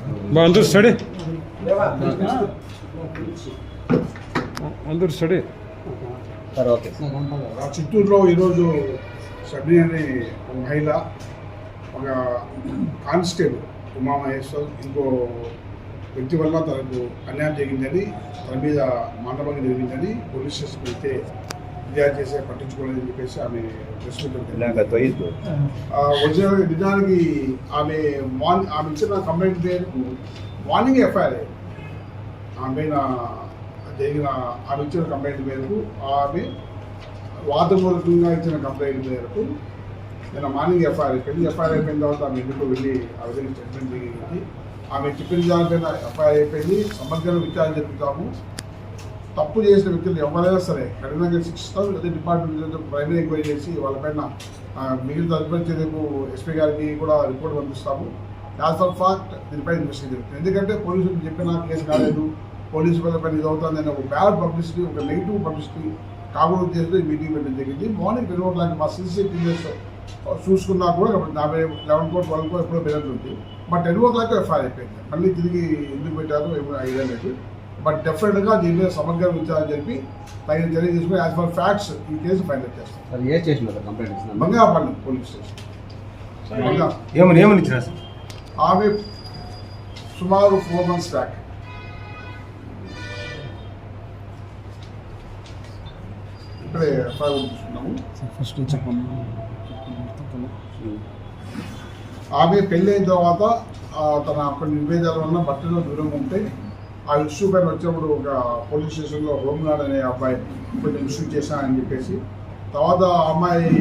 అందరూ స్టడీ అందరూ స్టడీ. చిత్తూరులో ఈరోజు సబ్ని అనే మహిళ, ఒక కానిస్టేబుల్ ఉమామహేశ్వర్ ఇంకో వ్యక్తి వల్ల తనకు అన్యాయం జరిగిందని, తన మీద మానభంగం జరిగిందని పోలీస్ స్టేషన్కి వెళ్తే ఫిర్యాదు చేసే పట్టించుకోలేదని చెప్పేసి ఆమె ప్రెస్ మీట్ ఒరిజినల్ నిజానికి ఆమె ఇచ్చిన కంప్లైంట్ పేరుకు మార్నింగ్ ఎఫ్ఐఆర్ అయ్యింది. ఆమె పైన జరిగిన ఆమె ఇచ్చిన కంప్లైంట్ మేరకు, ఆమె వాదమూలకంగా ఇచ్చిన కంప్లైంట్ మేరకు నిన్న మార్నింగ్ ఎఫ్ఐఆర్ అయిపోయింది. ఎఫ్ఐఆర్ అయిపోయిన తర్వాత ఆమె ఇంటికి వెళ్ళి ఆ విధంగా స్టేట్మెంట్ జరిగింది. ఆమె చెప్పిన దానిపైన ఎఫ్ఐఆర్ అయిపోయింది. సమగ్ర విచారణ జరుపుతాము. తప్పు చేసిన వ్యక్తులు ఎవరైనా సరే కఠినంగా శిక్షిస్తాం. అదే డిపార్ట్మెంట్ ప్రైమరీ ఎంక్వైరీ చేసి వాళ్ళపైన మిగిలిన తదుపరి రేపు ఎస్పీ గారికి కూడా రిపోర్ట్ పంపిస్తాము. యాజ్ ఆఫ్ ఫ్యాక్ట్ దీనిపై ఇన్వెస్టిగేషన్ జరుగుతుంది. ఎందుకంటే పోలీసులు చెప్పిన కేసు కాలేదు, పోలీసు పైన ఇది అవుతుందని ఒక బ్యాడ్ పబ్లిసిటీ, ఒక నెగిటివ్ పబ్లిసిటీ కాకుండా ఉద్దేశంతో ఈ మీటింగ్ పెట్టడం జరిగింది. మార్నింగ్ 10 o'clock మా CCTVs చూసుకున్నా కూడా 11 కోట్ 12 కోట్ ఎప్పుడో బెదిరింది. బట్ 10 o'clock ఎఫ్ఐఆర్ అయిపోయింది. మళ్ళీ తిరిగి ఎందుకు పెట్టారో ఏమో ఐడియా లేదు. బట్ డెఫినెట్గా దీని మీద సమగ్ర విచారణ జరిపి తగిన చర్య తీసుకుని యాజ్ పర్ ఫ్యాక్ట్స్ ఈ కేసు ఫైనల్ చేస్తాం. ఏ station complaint? Bangapalli police station. ఏమని ఇచ్చినా సార్? ఆమె సుమారు 4 months బ్యాక్ ఇక్కడే ఎఫ్ఐఆర్ తీసుకున్నాము. ఆమె పెళ్ళి అయిన తర్వాత తన కొన్ని నివేదాల వల్ల బట్టలో దూరంగా ఉంటే ఆ ఇష్యూ పైన వచ్చినప్పుడు ఒక పోలీస్ స్టేషన్లో హోమ్గార్డ్ అనే అబ్బాయి కొంచెం ఇష్యూ చేశానని చెప్పేసి, తర్వాత ఆ అమ్మాయి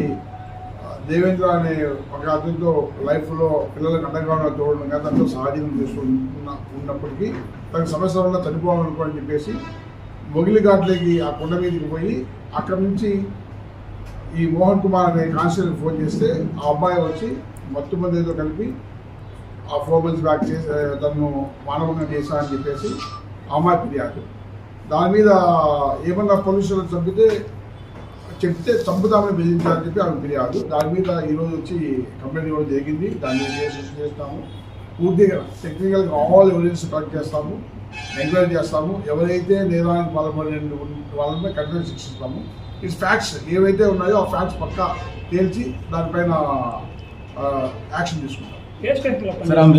దేవేంద్ర అనే ఒక అతనితో లైఫ్లో పిల్లలకు అండగా తోడడం కదా దాంతో సహజీవనం ఉన్నప్పటికీ తనకు సమస్య వల్ల చనిపోవాలనుకోని చెప్పేసి మొగిలిఘాట్లోకి ఆ కొండ మీదకి పోయి అక్కడి నుంచి ఈ మోహన్ కుమార్ అనే కానిస్టేబుల్ ఫోన్ చేస్తే ఆ అబ్బాయి వచ్చి మత్తు మందితో కలిపి ఆ 4 months బ్యాక్ చేసి తను మానవంగా చేశానని చెప్పేసి ఆ అమ్మాయి ఫిర్యాదు. దాని మీద ఏమన్నా పోలీసులు చెప్తే చంపుతామని బెదిరించాలని చెప్పి ఆమె ఫిర్యాదు. దాని మీద ఈరోజు వచ్చి కంప్లైంట్ ఇవ్వడం జరిగింది. దాని మీద చేస్తాము. పూర్తిగా టెక్నికల్గా ఆల్ ఎవిడెన్స్ కలెక్ట్ చేస్తాము, ఎంక్వైరీ చేస్తాము. ఎవరైతే నేరానికి పాల్పడిన వాళ్ళని కఠినంగా శిక్షిస్తాము. ఈ ఫ్యాక్ట్స్ ఏవైతే ఉన్నాయో ఆ ఫ్యాక్ట్స్ పక్కా తేల్చి దానిపైన యాక్షన్ తీసుకుంటాం.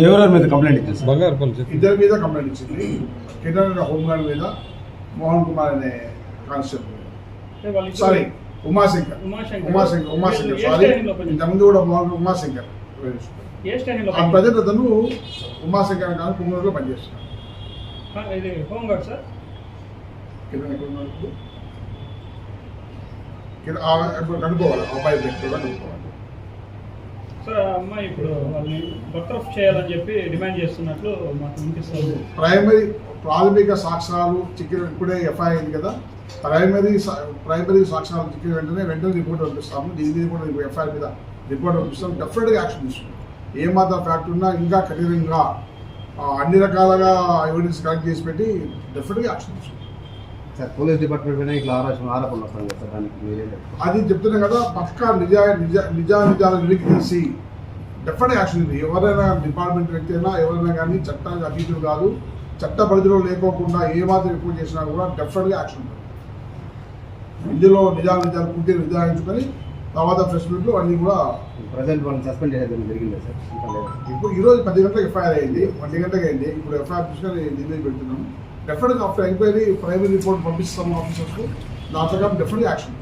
ఎవరి మీద కంప్లైంట్ ఇచ్చింది? ఇద్దరి మీద కంప్లైంట్ ఇచ్చింది. కిరణ్ హోంగార్డ్ మీద, మోహన్ కుమార్ అనే కానిస్టేబుల్, సారీ ఉమాశంకర్ సారీ ఇంతకుముందు కూడా ఉమాశంకర్ ప్రజెంట్ అతను ఉమాశంకర్ కానీ కుమ్మూరులో పనిచేస్తున్నాడు. కనుక్కోవాలి అబ్బాయి వ్యక్తులు కనుక్కోవాలి. సార్ అమ్మాయి ఇప్పుడు వాళ్ళని బర్తరఫ్ చేయాలని చెప్పి డిమాండ్ చేస్తున్నట్లు మాకు వినిపిస్తుంది. ప్రాథమిక సాక్ష్యాలు చిక్కిన ఇప్పుడే ఎఫ్ఐఆర్ అయింది కదా, ప్రైమరీ సాక్ష్యాలు చిక్కిన వెంటనే రిపోర్ట్ పంపిస్తాము. దీని మీద కూడా ఎఫ్ఐఆర్ మీద రిపోర్ట్ పంపిస్తాము. డెఫినెట్గా యాక్షన్ తీసుకుంటాం. ఏమాత్రం ఫ్యాక్ట్ ఉన్నా ఇంకా కఠినంగా అన్ని రకాలుగా ఎవిడెన్స్ కలెక్ట్ చేసి పెట్టి డెఫినెట్గా యాక్షన్ తీసుకుంటాం. సార్ పోలీస్ డిపార్ట్మెంట్ పైన ఇట్లా ఆరోపణలు వస్తాయి కదా సార్, దానికి మీరేం? అది చెప్తున్నాం కదా, పక్కా నిజాలు వెలికి తీసి డెఫినెట్ యాక్షన్. ఎవరైనా డిపార్ట్మెంట్ వ్యక్తి అయినా ఎవరైనా కానీ చట్టానికి అతీతులు కాదు. చట్ట పరిధిలో లేకోకుండా ఏమాత్రం ఎక్కువ చేసినా కూడా డెఫినెట్గా యాక్షన్ ఉంటుంది. ఇందులో నిజాలు పూర్తిగా నిర్ధారించుకొని తర్వాత ప్రెస్ మీట్లు అన్నీ కూడా ప్రజెంట్ వాళ్ళని సస్పెండ్ చేయడం జరిగింది సార్. ఇప్పుడు ఈరోజు 10 గంటలకు ఎఫ్ఐఆర్ అయింది, 1 గంటకి అయింది. ఇప్పుడు ఎఫ్ఐఆర్ తీసుకొని నిర్ణయం పెడుతున్నాము. డెఫినెట్గా ఆఫ్టర్ ఎంక్వైరీ ప్రైమరీ రిపోర్ట్ పంపిస్తాము ఆఫీసర్స్కు. దాని ప్రకారం డెఫినెట్గా యాక్షన్.